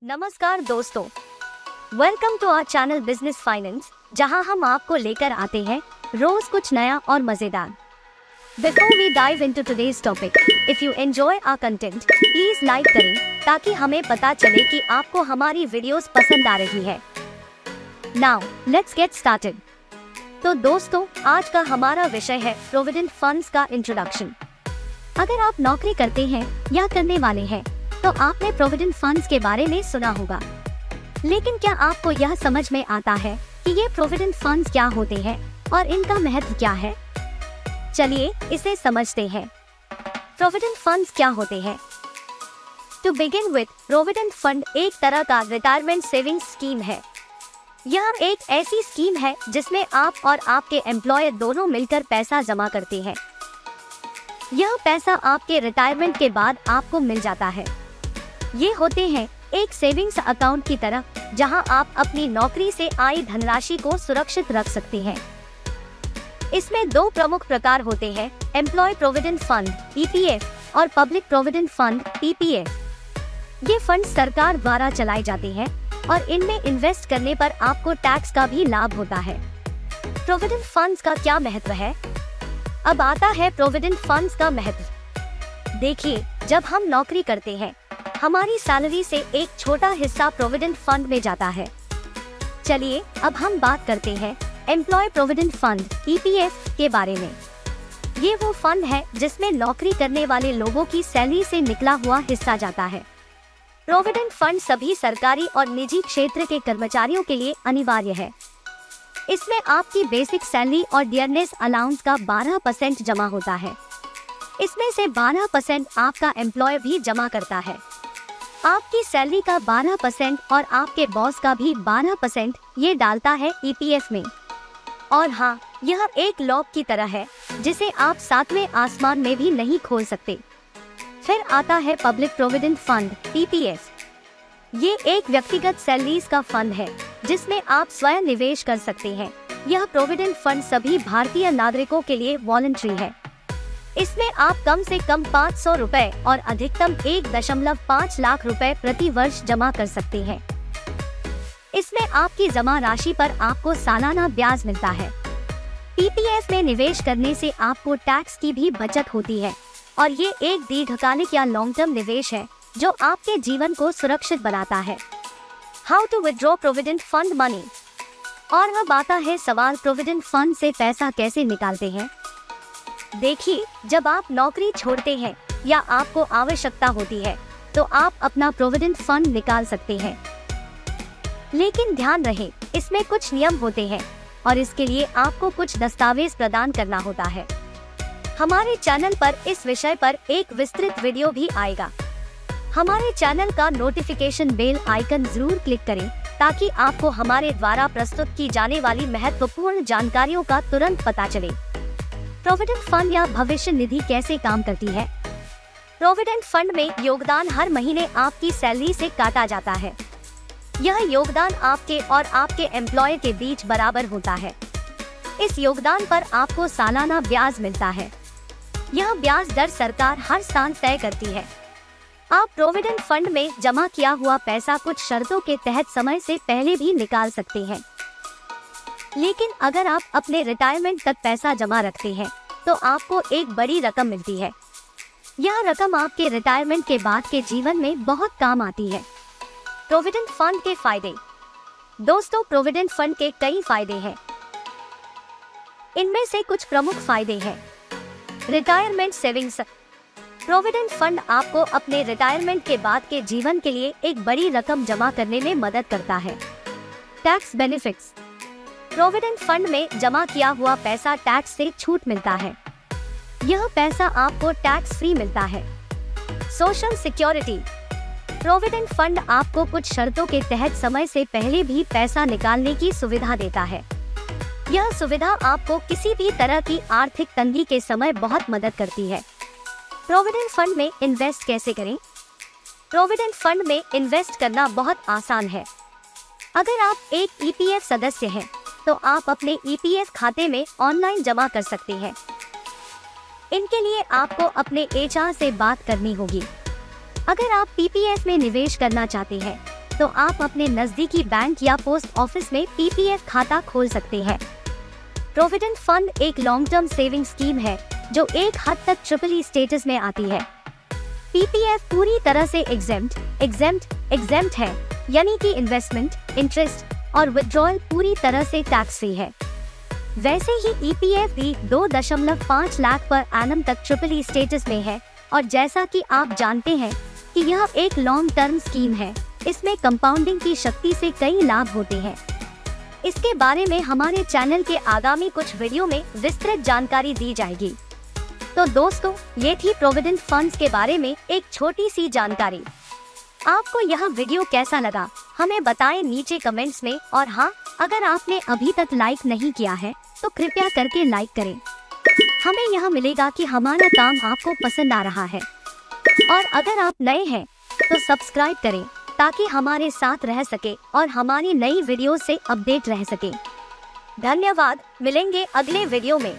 नमस्कार दोस्तों, welcome to our channel business finance, जहां हम आपको लेकर आते हैं रोज कुछ नया और मजेदार। Before we dive into today's topic, if you enjoy our content please like करें ताकि हमें पता चले कि आपको हमारी वीडियोस पसंद आ रही है। Now let's get started. तो दोस्तों, आज का हमारा विषय है प्रोविडेंट फंड्स का इंट्रोडक्शन। अगर आप नौकरी करते हैं या करने वाले हैं तो आपने प्रोविडेंट फंड्स के बारे में सुना होगा, लेकिन क्या आपको यह समझ में आता है कि ये प्रोविडेंट फंड्स क्या होते हैं और इनका महत्व क्या है? चलिए इसे समझते हैं। प्रोविडेंट फंड्स क्या होते हैं? To begin with, provident fund एक तरह का रिटायरमेंट सेविंग्स स्कीम है। यह एक ऐसी स्कीम है जिसमें आप और आपके एम्प्लॉयर दोनों मिलकर पैसा जमा करते हैं। यह पैसा आपके रिटायरमेंट के बाद आपको मिल जाता है। ये होते हैं एक सेविंग्स अकाउंट की तरह, जहां आप अपनी नौकरी से आई धनराशि को सुरक्षित रख सकते हैं। इसमें दो प्रमुख प्रकार होते हैं, एम्प्लॉय प्रोविडेंट फंड (EPF) और पब्लिक प्रोविडेंट फंड (PPF). ये फंड सरकार द्वारा चलाए जाते हैं और इनमें इन्वेस्ट करने पर आपको टैक्स का भी लाभ होता है। प्रोविडेंट फंड्स का क्या महत्व है? अब आता है प्रोविडेंट फंड्स का महत्व। देखिए, जब हम नौकरी करते हैं, हमारी सैलरी से एक छोटा हिस्सा प्रोविडेंट फंड में जाता है। चलिए अब हम बात करते हैं एम्प्लॉय प्रोविडेंट फंड (EPF) के बारे में। ये वो फंड है जिसमें नौकरी करने वाले लोगों की सैलरी से निकला हुआ हिस्सा जाता है। प्रोविडेंट फंड सभी सरकारी और निजी क्षेत्र के कर्मचारियों के लिए अनिवार्य है। इसमें आपकी बेसिक सैलरी और डियरनेस अलाउंस का 12% जमा होता है। इसमें से 12% आपका एम्प्लॉयर भी जमा करता है। आपकी सैलरी का 12% और आपके बॉस का भी 12% ये डालता है EPF में। और हाँ, यह एक लॉक की तरह है जिसे आप सातवें आसमान में भी नहीं खोल सकते। फिर आता है पब्लिक प्रोविडेंट फंड (PPF). ये एक व्यक्तिगत सैलरीज का फंड है जिसमें आप स्वयं निवेश कर सकते हैं। यह प्रोविडेंट फंड सभी भारतीय नागरिकों के लिए वॉलंटरी है। इसमें आप कम से कम 500 रुपए और अधिकतम 1.5 लाख रुपए प्रति वर्ष जमा कर सकते हैं। इसमें आपकी जमा राशि पर आपको सालाना ब्याज मिलता है। PPF में निवेश करने से आपको टैक्स की भी बचत होती है और ये एक दीर्घकालिक या लॉन्ग टर्म निवेश है जो आपके जीवन को सुरक्षित बनाता है। How to withdraw provident fund money? और अब आता है सवाल, प्रोविडेंट फंड से पैसा कैसे निकालते हैं? देखिए, जब आप नौकरी छोड़ते हैं या आपको आवश्यकता होती है तो आप अपना प्रोविडेंट फंड निकाल सकते हैं। लेकिन ध्यान रहे, इसमें कुछ नियम होते हैं और इसके लिए आपको कुछ दस्तावेज प्रदान करना होता है। हमारे चैनल पर इस विषय पर एक विस्तृत वीडियो भी आएगा। हमारे चैनल का नोटिफिकेशन बेल आइकन जरूर क्लिक करें ताकि आपको हमारे द्वारा प्रस्तुत की जाने वाली महत्वपूर्ण जानकारियों का तुरंत पता चले। प्रोविडेंट फंड या भविष्य निधि कैसे काम करती है? प्रोविडेंट फंड में योगदान हर महीने आपकी सैलरी से काटा जाता है। यह योगदान आपके और आपके एम्प्लॉयर के बीच बराबर होता है। इस योगदान पर आपको सालाना ब्याज मिलता है। यह ब्याज दर सरकार हर साल तय करती है। आप प्रोविडेंट फंड में जमा किया हुआ पैसा कुछ शर्तों के तहत समय से पहले भी निकाल सकते हैं। लेकिन अगर आप अपने रिटायरमेंट तक पैसा जमा रखते हैं तो आपको एक बड़ी रकम मिलती है। यह रकम आपके रिटायरमेंट के बाद के जीवन में बहुत काम आती है। प्रोविडेंट फंड के फायदे। दोस्तों, प्रोविडेंट फंड के कई फायदे हैं। इनमें से कुछ प्रमुख फायदे हैं। Retirement savings. प्रोविडेंट फंड आपको अपने रिटायरमेंट के बाद के जीवन के लिए एक बड़ी रकम जमा करने में मदद करता है। Tax benefits. प्रोविडेंट फंड में जमा किया हुआ पैसा टैक्स से छूट मिलता है। यह पैसा आपको टैक्स फ्री मिलता है। Social security. प्रोविडेंट फंड आपको कुछ शर्तों के तहत समय से पहले भी पैसा निकालने की सुविधा देता है। यह सुविधा आपको किसी भी तरह की आर्थिक तंगी के समय बहुत मदद करती है। प्रोविडेंट फंड में इन्वेस्ट कैसे करें? प्रोविडेंट फंड में इन्वेस्ट करना बहुत आसान है। अगर आप एक EPF सदस्य हैं तो आप अपने EPF खाते में ऑनलाइन जमा कर सकते हैं। इनके लिए आपको अपने HR से बात करनी होगी। अगर आप PPF में निवेश करना चाहते हैं तो आप अपने नजदीकी बैंक या पोस्ट ऑफिस में पीपीएफ खाता खोल सकते हैं। प्रोविडेंट फंड एक लॉन्ग टर्म सेविंग स्कीम है जो एक हद तक ट्रिपल ई स्टेटस में आती है। पीपीएफ पूरी तरह से एग्जेम्प्ट है, यानी कि इन्वेस्टमेंट, इंटरेस्ट और विड्रॉल पूरी तरह से टैक्स फ्री है। वैसे ही ईपीएफ भी 2.5 लाख पर एनम तक ट्रिपल ई स्टेटस में है और जैसा कि आप जानते हैं कि यह एक लॉन्ग टर्म स्कीम है, इसमें कंपाउंडिंग की शक्ति से कई लाभ होते हैं। इसके बारे में हमारे चैनल के आगामी कुछ वीडियो में विस्तृत जानकारी दी जाएगी। तो दोस्तों, ये थी प्रोविडेंट फंड्स के बारे में एक छोटी सी जानकारी। आपको यह वीडियो कैसा लगा हमें बताएं नीचे कमेंट्स में, और हाँ, अगर आपने अभी तक लाइक नहीं किया है तो कृपया करके लाइक करें। हमें यह मिलेगा कि हमारा काम आपको पसंद आ रहा है। और अगर आप नए हैं तो सब्सक्राइब करें ताकि हमारे साथ रह सके और हमारी नई वीडियो से अपडेट रह सके। धन्यवाद, मिलेंगे अगले वीडियो में।